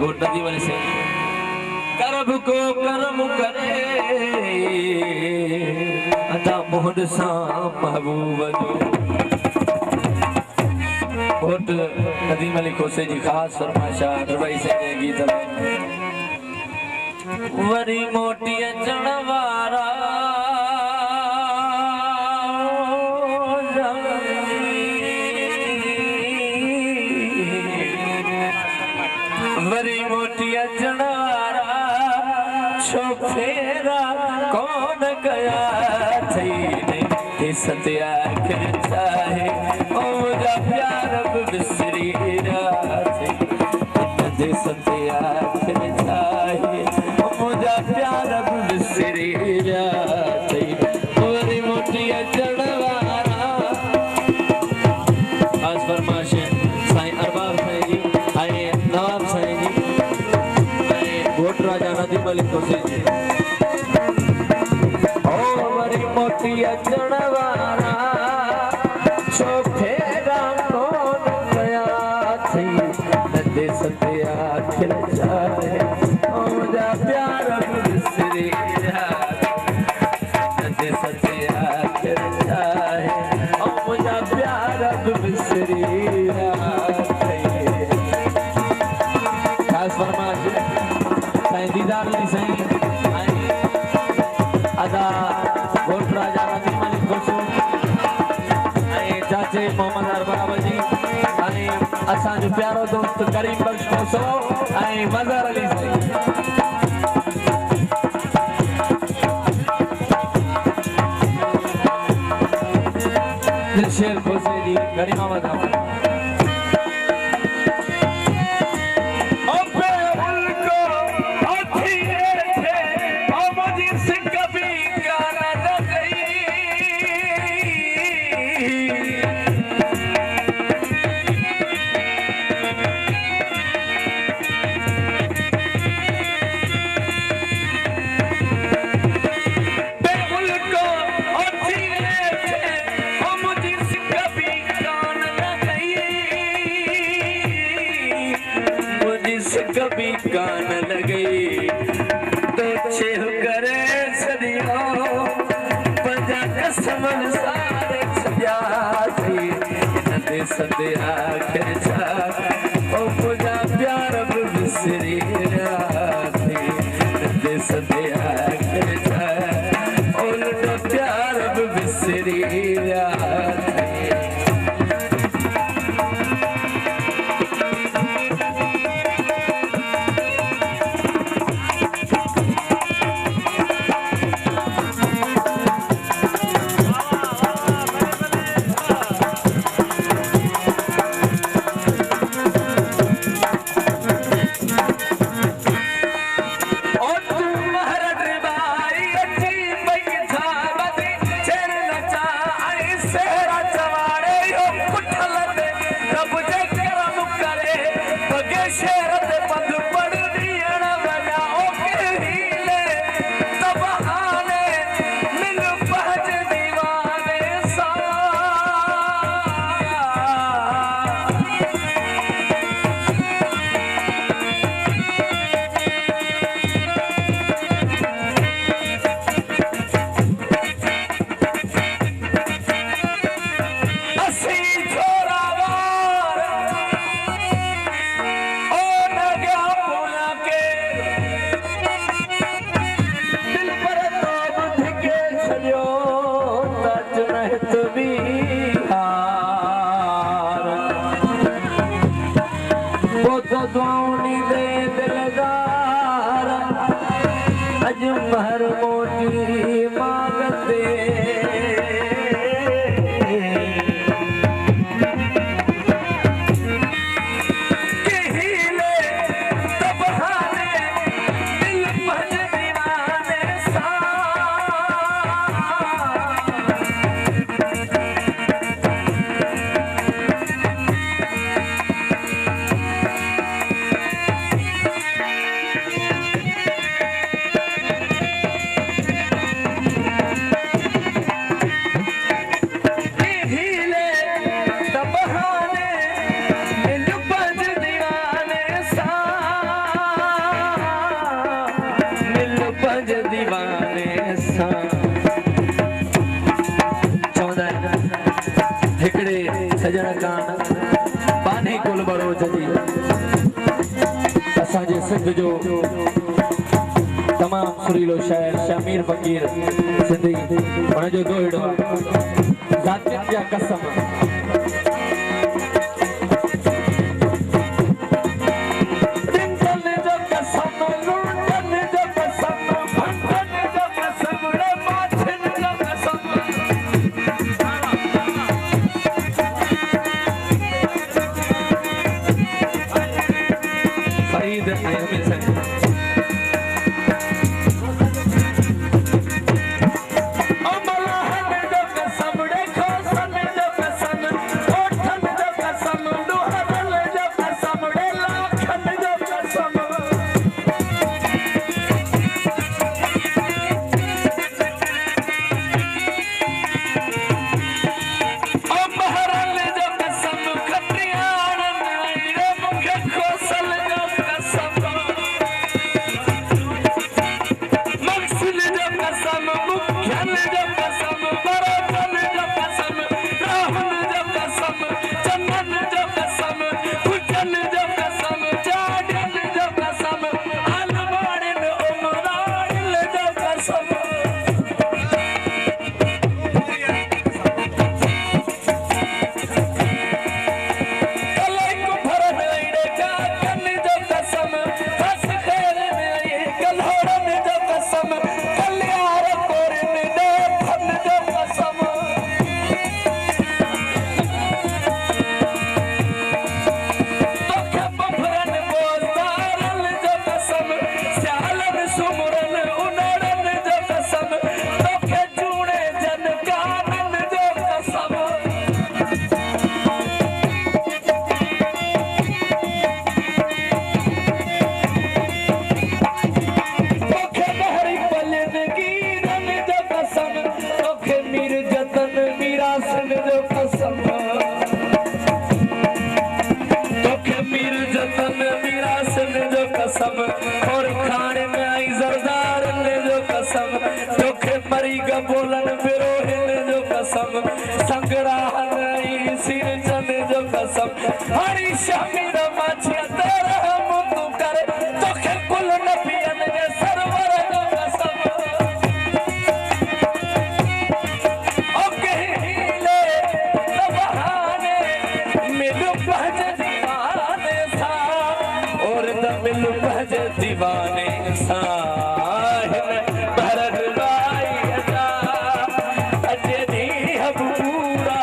गोट नदी वाले से करब को करम करे अदा मोहन सा महबूब गोट नदी वाली खोसे जी खास फरमाइशा दरबाई से गीत में वरी मोटी चढ़वारा वरी मोटी चढ़वारा छोफेरा कौन गया थी नहीं सत्या के चाहे ओ मुझा प्यार बिसरी रात दे सत्या के चाहे ओ मुझा प्यार बिसरी रात वरी मोटी चढ़वारा आज फरमाइश साईं अरबाब साईं जी आए नवाब साईं जी आए गोट राजा नदी मलिक खोसे जी ओ वरी मोटी चढ़वारा छोफेरा कौन गया थी नदे सत्या खिल जाए ओ मुझा प्यार बिसरी रात नदे सत्या खिल जाए ओ मुझा प्यार बिसरी रात खास फरमाइश साईं दीदार अली साईं अदा गोट राजा नदी मलिक खोसो चाचे मोहम्मद अरबाब जी अने असा जो प्यारो दोस्त करीम बख्श खोसो ऐं मज़हर अली साईं दिलशेर खोसे जी करीम अहमद कभी कान लगे तो छेह करे सदियों पंजा कसम सारे सजा थी नदे सदिया खिचा ओ मुझा प्यार बिसरी राती नदे सदिया खिचा ओ लुटा प्यार बिसरी राती अजमहर मोटी मांगते दीवाने सां चवंदा आहिनि हिकिड़े सजण कान पानी कुल बरोज जी असांजे सिंध जो तमामु सुरीलो शाइर शमीर फ़कीर सिंधी हुनजो दोहिड़ो आहे ज़ातियुनि जा कसम और खाने में आई जरदार ने जो कसम तोखे मरी का बोलन बिरोहिन जो कसम संग्राहन आई सिर चने जो कसम हरी शमीर माछिया तेरा मुंतु करे तोखे कुल नबियन जे सरवर जो कसम ओ कहिले तबहाने मिल पहज दीवाने सा और मिल पहज दीवाने साहिब भरत भाई अजा अजे दी हम पूरा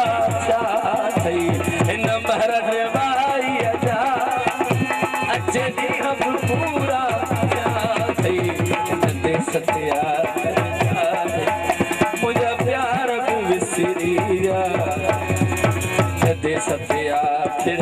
चाहई इन भरत भाई अजा अजे दी हम पूरा चाहई ते सत्या मुझे प्यार को विसरिया ते सत्या फिर